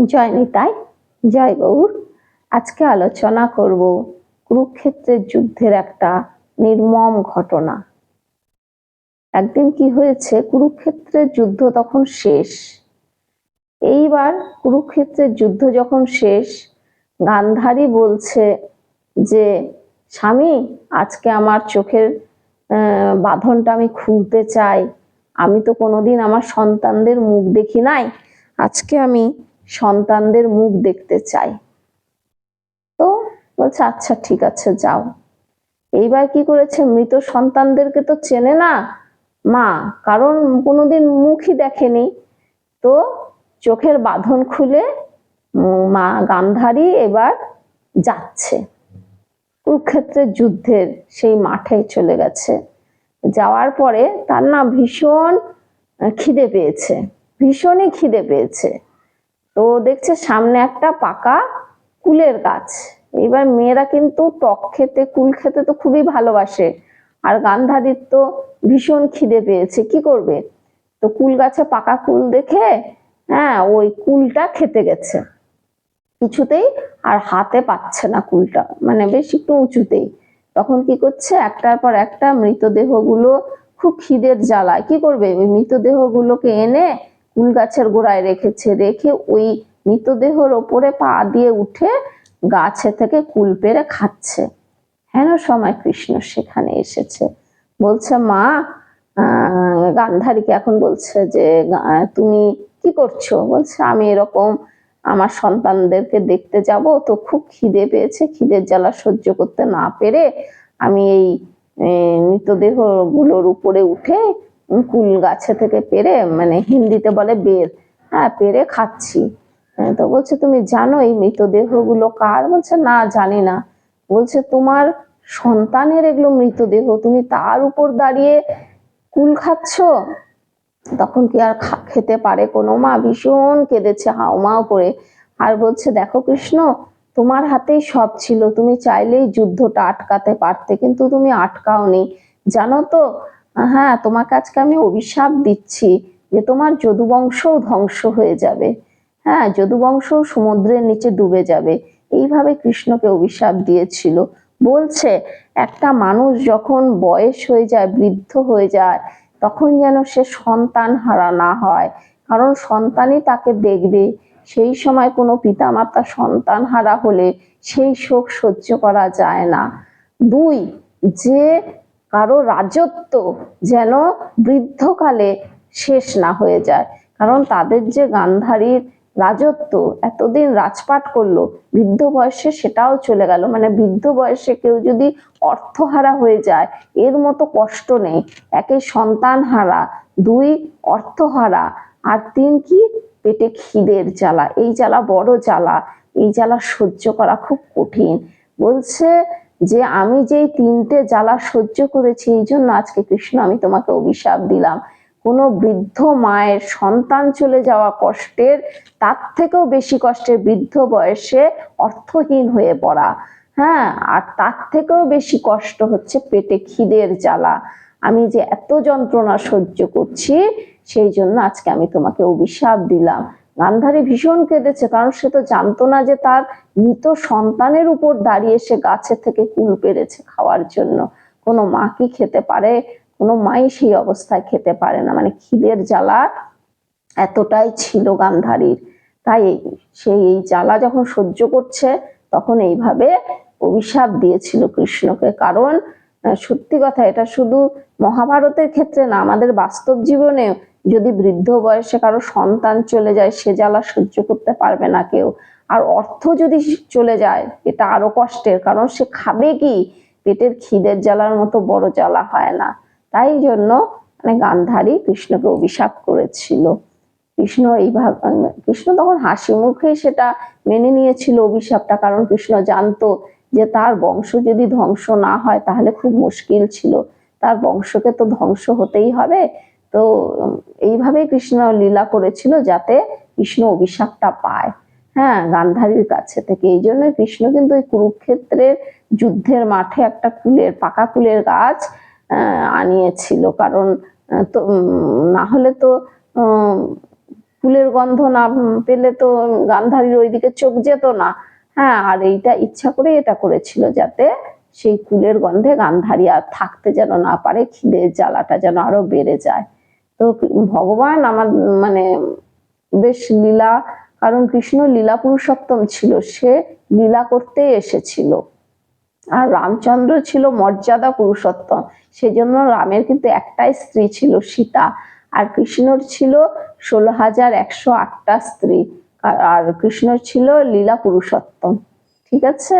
জয় নিতাই, জয় গৌর। আজকে আলোচনা করব কুরুক্ষেত্রের যুদ্ধের একটা নির্মম ঘটনা। একদিন কি হয়েছে, কুরুক্ষেত্রের যুদ্ধ তখন শেষ। এইবার কুরুক্ষেত্রের যুদ্ধ যখন শেষ, গান্ধারী বলছে যে স্বামী, আজকে আমার চোখের বাঁধনটা আমি খুলতে চাই। আমি তো কোনোদিন আমার সন্তানদের মুখ দেখি নাই, আজকে আমি সন্তানদের মুখ দেখতে চাই। তো বলছে আচ্ছা ঠিক আছে, যাও। এইবার কি করেছে, মৃত সন্তানদেরকে তো চেনে না মা, কারণ কোনোদিন মুখই দেখেনি। তো চোখের বাঁধন খুলে মা গান্ধারী এবার যাচ্ছে কুরুক্ষেত্রের যুদ্ধের সেই মাঠে চলে গেছে। যাওয়ার পরে তার না ভীষণ খিদে পেয়েছে, ভীষণই খিদে পেয়েছে। তো দেখছে সামনে একটা পাকা কুলের গাছ। এইবার মেয়েরা কিন্তু টক খেতে, কুল খেতে তো খুবই ভালোবাসে, আর গান্ধারীর তো ভীষণ খিদে পেয়েছে, কি করবে? তো কুল গাছে পাকা কুল দেখে ওই কুলটা খেতে গেছে। কিছুতেই আর হাতে পাচ্ছে না কুলটা, মানে বেশ একটু উঁচুতেই। তখন কি করছে, একটার পর একটা মৃতদেহগুলো খুব খিদের জ্বালায় কি করবে, ওই মৃতদেহগুলোকে এনে কুল গাছের গোড়ায় রেখেছে, রেখে ওই মৃতদেহর ওপরে পা দিয়ে উঠে গাছে থেকে কুল পেড়ে খাচ্ছে। হেন সময় কৃষ্ণ সেখানে এসেছে, বলছে মা, গান্ধারীকে এখন বলছে যে তুমি কি করছো? বলছে আমি এরকম আমার সন্তানদেরকে দেখতে যাব, তো খুব খিদে পেয়েছে, খিদের জ্বালা সহ্য করতে না পেরে আমি এই মৃতদেহ গুলোর উপরে উঠে কুল গাছে থেকে পেরে, মানে হিন্দিতে বলে বের, পেরে খাচ্ছি। তো বলছে তুমি জানো এই মৃতদেহগুলো কার? বলছে না, জানি না। বলছে তোমার সন্তানের এগুলো মৃতদেহ, তুমি তার উপর দাঁড়িয়ে কুল খাচ্ছ? তখন কি আর খেতে পারে কোনো মা? ভীষণ কেঁদেছে হাউমাউ করে, আর বলছে দেখো কৃষ্ণ, তোমার হাতেই সব ছিল, তুমি চাইলেই যুদ্ধটা আটকাতে পারতে, কিন্তু তুমি আটকাওনি। জানো তো, হ্যাঁ, তোমাকে আজকে আমি অভিশাপ দিচ্ছি যে তোমার যদুবংশও ধ্বংস হয়ে যাবে, যদুবংশ সমুদ্রের নিচে ডুবে যাবে। এইভাবে কৃষ্ণকে অভিশাপ দিয়েছিল। বলছে একটা মানুষ যখন বয়স হয়ে যায়, বৃদ্ধ হয়ে যায়, তখন যেন সে সন্তান হারা না হয়, কারণ সন্তানই তাকে দেখবে। সেই সময় কোনো পিতামাতা সন্তান হারা হলে সেই শোক সহ্য করা যায় না। দুই, যে কারো রাজত্ব যেন বৃদ্ধকালে শেষ না হয়ে যায়, কারণ তাদের যে গান্ধারীর রাজত্ব এতদিন রাজপাট করলো, বৃদ্ধ বয়সে সেটাও চলে গেল। মানে বৃদ্ধ বয়সে কেউ যদি অর্থহারা হয়ে যায়, এর মতো কষ্ট নেই। একে সন্তান হারা, দুই অর্থহারা, আর তিন কি, পেটে খিদের জ্বালা। এই জ্বালা বড় জ্বালা, এই জ্বালা সহ্য করা খুব কঠিন। বলছে যে আমি যেই তিনটে জ্বালা সহ্য করেছি, এই জন্য আজকে কৃষ্ণ আমি তোমাকে অভিশাপ দিলাম। কোনো বৃদ্ধ মায়ের সন্তান চলে যাওয়া কষ্টের, তার থেকেও বেশি কষ্টের বৃদ্ধ বয়সে অর্থহীন হয়ে পড়া, আর তার থেকেও বেশি কষ্ট হচ্ছে পেটে খিদের জ্বালা। আমি যে এত যন্ত্রণা সহ্য করছি, সেই জন্য আজকে আমি তোমাকে অভিশাপ দিলাম। গান্ধারী ভীষণ কেঁদেছে, কারণ সে তো জানতো না যে তার মৃত সন্তানের উপর দাঁড়িয়ে সে গাছের থেকে কুল পেড়েছে খাওয়ার জন্য। কোনো মা কি খেতে পারে? কোনো মাই সেই অবস্থায় খেতে পারে না, মানে খিদের জ্বালা এতটাই ছিল গান্ধারীর। তাই সেই এই জ্বালা যখন সহ্য করছে, তখন এইভাবে অভিশাপ দিয়েছিল কৃষ্ণকে। কারণ সত্যি কথা, এটা শুধু মহাভারতের ক্ষেত্রে না, আমাদের বাস্তব জীবনে যদি বৃদ্ধ বয়সে কারো সন্তান চলে যায়, সে জ্বালা সহ্য করতে পারবে না কেউ। আর অর্থ যদি চলে যায়, এটা আরো কষ্টের, কারণ সে খাবে কি? পেটের খিদের জ্বালার মতো বড় জ্বালা হয় না। তাই জন্য মানে গান্ধারী কৃষ্ণকে অভিশাপ করেছিল। কৃষ্ণ তখন হাসি মুখে সেটা মেনে নিয়েছিল অভিশাপটা, কারণ কৃষ্ণ জানতো যে তার বংশ যদি ধ্বংস না হয় তাহলে খুব মুশকিল ছিল, তার বংশকে তো ধ্বংস হতেই হবে। তো এইভাবেই কৃষ্ণ লীলা করেছিল যাতে কৃষ্ণ অভিশাপটা পায়, গান্ধারীর কাছে থেকে। এই জন্য কৃষ্ণ কিন্তু এই কুরুক্ষেত্রের যুদ্ধের মাঠে একটা পাকা কুলের গাছ আনিয়েছিল, কারণ তো না হলে তো ফুলের গন্ধ না পেলে তো গান্ধারীর ওইদিকে চোখ যেত না। হ্যাঁ, আর এইটা ইচ্ছা করে এটা করেছিল যাতে সেই কুলের গন্ধে গান্ধারী আর থাকতে যেন না পারে, খিদের জ্বালাটা যেন আরো বেড়ে যায়। তো ভগবান আমার মানে বেশ লীলা, কারণ কৃষ্ণ লীলা পুরুষোত্তম ছিল, সে লীলা করতে এসেছিল। আর রামচন্দ্র ছিল মর্যাদা পুরুষোত্তম, সেজন্য রামের কিন্তু একটাই স্ত্রী ছিল সীতা, আর কৃষ্ণর ছিল 16,108টা স্ত্রী। আর কৃষ্ণর ছিল লীলা পুরুষোত্তম। ঠিক আছে।